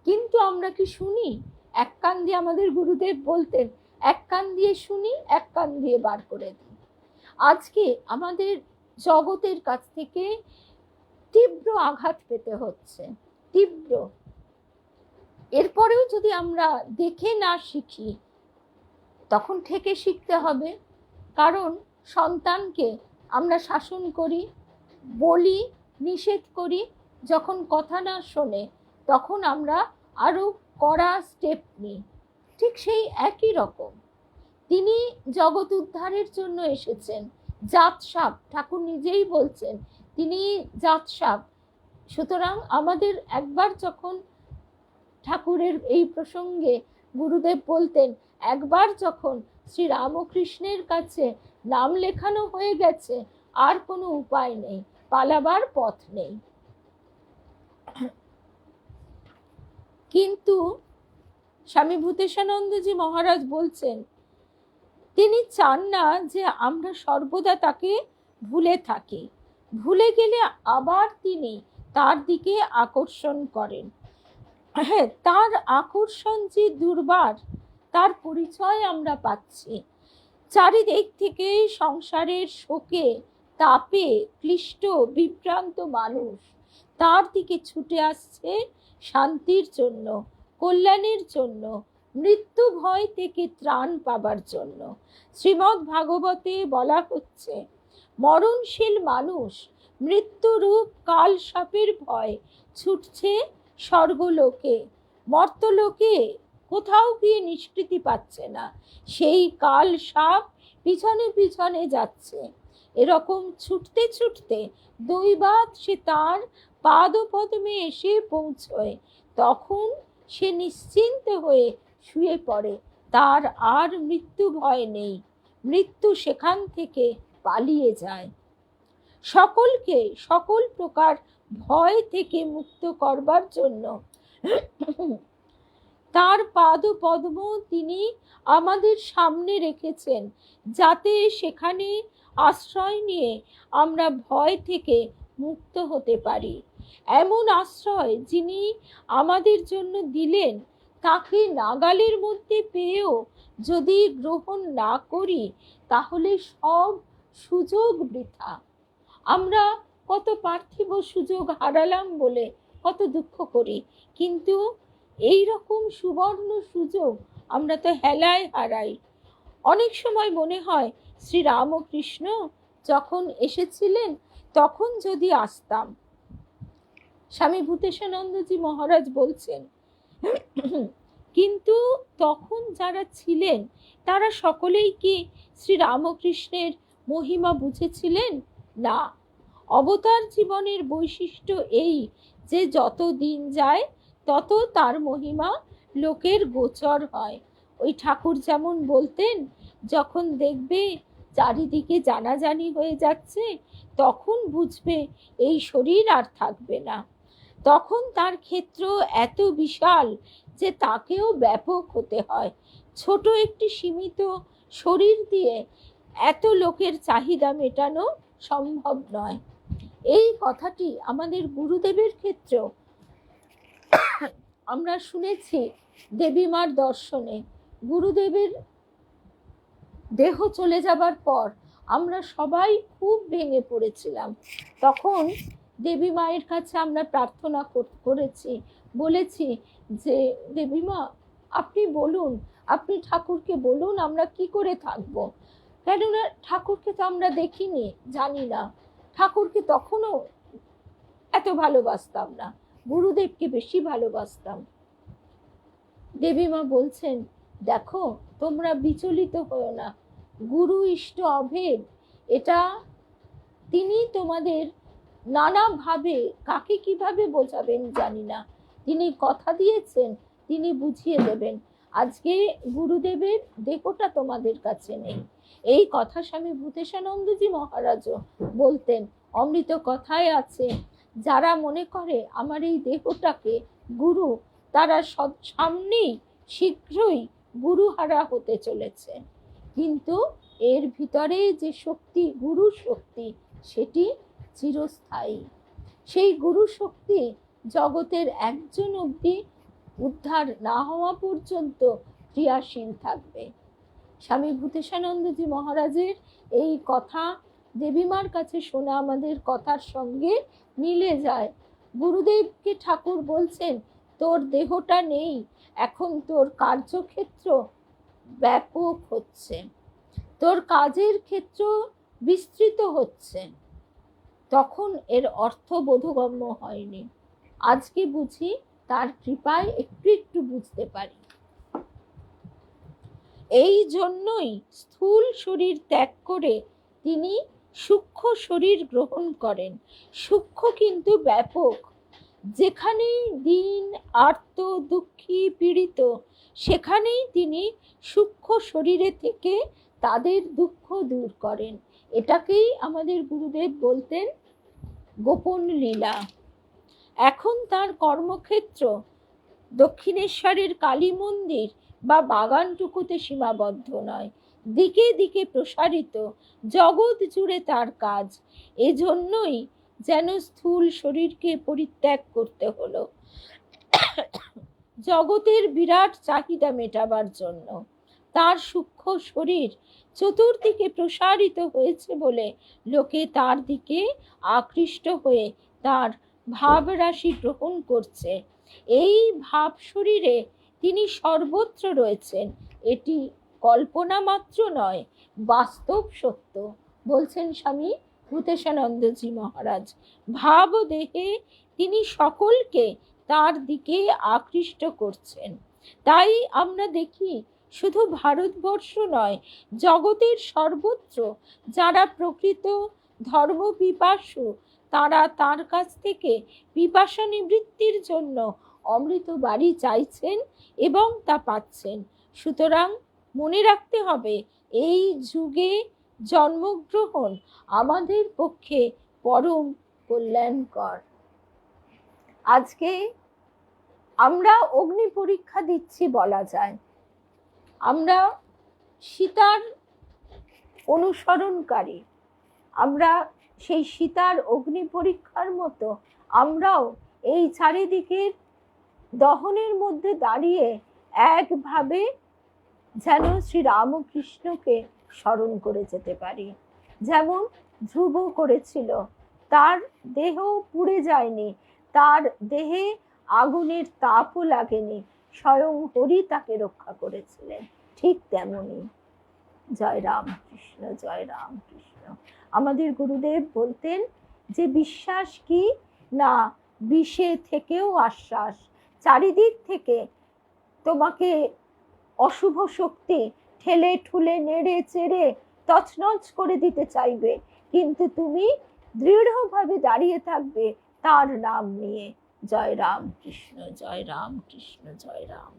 কিন্তু আমরা কি শুনি? এক কান দিয়ে, আমাদের গুরুদেব বলতেন, এক কান দিয়ে শুনি, এক কান দিয়ে বার করে দিই। আজকে আমাদের জগতের কাছ থেকে তীব্র আঘাত পেতে হচ্ছে, তীব্র। এরপরেও যদি আমরা দেখে না শিখি, তখন থেকে শিখতে হবে। কারণ সন্তানকে আমরা শাসন করি, বলি, নিষেধ করি, যখন কথা না শোনে তখন আমরা আরো কড়া স্টেপ নিই। ঠিক সেই একই রকম তিনি জগৎ উদ্ধারের জন্য এসেছেন। জাত সাপ, ঠাকুর নিজেই বলছেন তিনি জাত সাপ। সুতরাং আমাদের একবার যখন ঠাকুরের এই প্রসঙ্গে গুরুদেব বলতেন, একবার যখন শ্রী রামকৃষ্ণের কাছে নাম লেখানো হয়ে গেছে, আর কোনো উপায় নেই, পালাবার পথ নেই। কিন্তু স্বামী ভূতেশানন্দজি মহারাজ বলছেন, তিনি চান না যে আমরা সর্বদা তাকে ভুলে থাকি। ভুলে গেলে আবার তিনি তার দিকে আকর্ষণ করেন। হ্যাঁ, তার আকর্ষণ যে দুর্বার, তার পরিচয় আমরা পাচ্ছি। চারিদিক থেকে সংসারের শোকে, তাপে ক্লিষ্ট বিভ্রান্ত মানুষ তার দিকে ছুটে আসছে শান্তির জন্য, কল্যাণের জন্য, মৃত্যু ভয় থেকে ত্রাণ পাবার জন্য। শ্রীমদ্ ভাগবতে বলা হচ্ছে, মরণশীল মানুষ মৃত্যুরূপ কাল সাপের ভয় ছুটছে স্বর্গলোকে, মর্তলোকে কোথাও গিয়ে নিষ্কৃতি পাচ্ছে না, সেই কাল সাপ পিছনে পিছনে যাচ্ছে। এরকম ছুটতে ছুটতে দৈবাৎ সে তার পাদপদ্মে এসে পৌঁছয়। তখন সে নিশ্চিন্ত হয়ে শুয়ে পড়ে, তার আর মৃত্যু ভয় নেই। মৃত্যু সেখান থেকে পালিয়ে যায়। সকলকে সকল প্রকার ভয় থেকে মুক্ত করবার জন্য তার পাদপদ্ম তিনি আমাদের সামনে রেখেছেন, যাতে সেখানে আশ্রয় নিয়ে আমরা ভয় থেকে মুক্ত হতে পারি। এমন আশ্রয় যিনি আমাদের জন্য দিলেন, তাকে নাগালের মধ্যে পেয়েও যদি গ্রহণ না করি, তাহলে সব সুযোগ বৃথা। আমরা কত পার্থিব সুযোগ হারালাম বলে কত দুঃখ করি, কিন্তু এই রকম সুবর্ণ সুযোগ আমরা তো হেলায় হারাই। অনেক সময় মনে হয় শ্রী রামকৃষ্ণ যখন এসেছিলেন তখন যদি আসতাম। স্বামী ভূতেশানন্দজি মহারাজ বলছেন, কিন্তু তখন যারা ছিলেন তারা সকলেই কি শ্রী রামকৃষ্ণের মহিমা বুঝেছিলেন? না। অবতার জীবনের বৈশিষ্ট্য এই যে যত দিন যায় তত তার মহিমা লোকের গোচর হয়। ওই ঠাকুর যেমন বলতেন, যখন দেখবে চারিদিকে জানাজানি হয়ে যাচ্ছে, তখন বুঝবে এই শরীর আর থাকবে না। তখন তার ক্ষেত্র এত বিশাল যে তাকেও ব্যাপক হতে হয়। ছোট একটি সীমিত শরীর দিয়ে এত লোকের চাহিদা মেটানো সম্ভব নয়। এই কথাটি আমাদের গুরুদেবের ক্ষেত্রেও আমরা শুনেছি। দেবীমার দর্শনে গুরুদেবের দেহ চলে যাবার পর আমরা সবাই খুব ভেঙে পড়েছিলাম। তখন দেবী মায়ের কাছে আমরা প্রার্থনা করেছি, বলেছি যে দেবীমা, আপনি বলুন, আপনি ঠাকুরকে বলুন আমরা কি করে থাকবো। কেননা ঠাকুরকে তো আমরা দেখিনি, জানি না। ঠাকুরকে তখনও এত ভালোবাসতাম না, গুরুদেবকে বেশি ভালোবাসতাম। দেবীমা বলছেন, দেখো তোমরা বিচলিত হও না, গুরু ইষ্ট অভেদ, এটা তিনি তোমাদের নানাভাবে কাকে কিভাবে বোঝাবেন জানি না, তিনি কথা দিয়েছেন তিনি বুঝিয়ে দেবেন। আজকে গুরুদেবের দেহটা তোমাদের কাছে নেই। এই কথা স্বামী ভূতেশানন্দজি মহারাজও বলতেন। অমৃত কথায় আছে, যারা মনে করে আমার এই দেহটাকে গুরু, তারা সামনেই শীঘ্রই গুরুহারা হতে চলেছে। কিন্তু এর ভিতরে যে শক্তি, গুরু শক্তি, সেটি চিরস্থায়ী। সেই গুরু শক্তি জগতের একজন অবধি উদ্ধার না হওয়া পর্যন্ত ক্রিয়াশীল থাকবে। স্বামী ভূতেশানন্দজি মহারাজের এই কথা দেবীমার কাছে শোনা আমাদের কথার সঙ্গে মিলে যায়। গুরুদেবকে ঠাকুর বলছেন, তোর দেহটা নেই, এখন তোর কার্যক্ষেত্র ব্যাপক হচ্ছে, তোর কাজের ক্ষেত্র বিস্তৃত হচ্ছে। তখন এর অর্থ বোধগম্য হয়নি, আজকে বুঝি, তার কৃপায় একটু একটু বুঝতে পারি। এই জন্যই স্থূল শরীর ত্যাগ করে তিনি সূক্ষ্ম শরীর গ্রহণ করেন। সূক্ষ্ম কিন্তু ব্যাপক। যেখানেই দীন, আর্ত, দুঃখী, পীড়িত, সেখানেই তিনি সূক্ষ্ম শরীরে থেকে তাদের দুঃখ দূর করেন। এটাকেই আমাদের গুরুদেব বলতেন গোপন লীলা। এখন তার কর্মক্ষেত্র দক্ষিণেশ্বরের কালী মন্দির বা বাগানটুকুতে সীমাবদ্ধ নয়, দিকে দিকে প্রসারিত, জগৎ জুড়ে তার কাজ। এজন্যই যেন স্থূল শরীরকে পরিত্যাগ করতে হলো, জগতের বিরাট চাহিদা মেটাবার জন্য। তার সূক্ষ্ম শরীর চতুর্দিকে প্রসারিত হয়েছে বলে লোকে তার দিকে আকৃষ্ট হয়ে তার ভাবরাশি গ্রহণ করছে। এই ভাব শরীরে তিনি সর্বত্র রয়েছেন, এটি কল্পনা মাত্র নয়, বাস্তব সত্য। বলছেন স্বামী ভূতেশানন্দজি মহারাজ, ভাব দেহে তিনি সকলকে তার দিকে আকৃষ্ট করছেন। তাই আমরা দেখি শুধু ভারতবর্ষ নয়, জগতের সর্বত্র যারা প্রকৃত ধর্ম পিপাসু, তারা তার কাছ থেকে পিপাসা নিবৃত্তির জন্য অমৃত বাড়ি চাইছেন এবং তা পাচ্ছেন। সুতরাং মনে রাখতে হবে, এই যুগে জন্মগ্রহণ আমাদের পক্ষে পরম কল্যাণকর। আজকে আমরা অগ্নি পরীক্ষা দিচ্ছি বলা যায়। আমরা সীতার অনুসরণকারী, আমরা সেই সীতার অগ্নি পরীক্ষার মতো আমরাও এই চারিদিকের দহনের মধ্যে দাঁড়িয়ে একভাবে যেন শ্রীরামকৃষ্ণকে স্মরণ করে যেতে পারি। যেমন ধ্রুব করেছিল, তার দেহ পুড়ে যায়নি, তার দেহে আগুনের তাপও লাগেনি, স্বয়ং হরি তাকে রক্ষা করেছিলেন। ঠিক তেমনি জয় রামকৃষ্ণ, জয় রামকৃষ্ণ। আমাদের গুরুদেব বলতেন যে বিশ্বাস কি না, বিষে থেকেও আশ্বাস। চারিদিক থেকে তোমাকে অশুভ শক্তি ঠেলে ঠুলে নেড়ে চেড়ে তছনছ করে দিতে চাইবে, কিন্তু তুমি দৃঢ়ভাবে দাঁড়িয়ে থাকবে তার নাম নিয়ে। জয় রামকৃষ্ণ, জয় রামকৃষ্ণ, জয় রাম।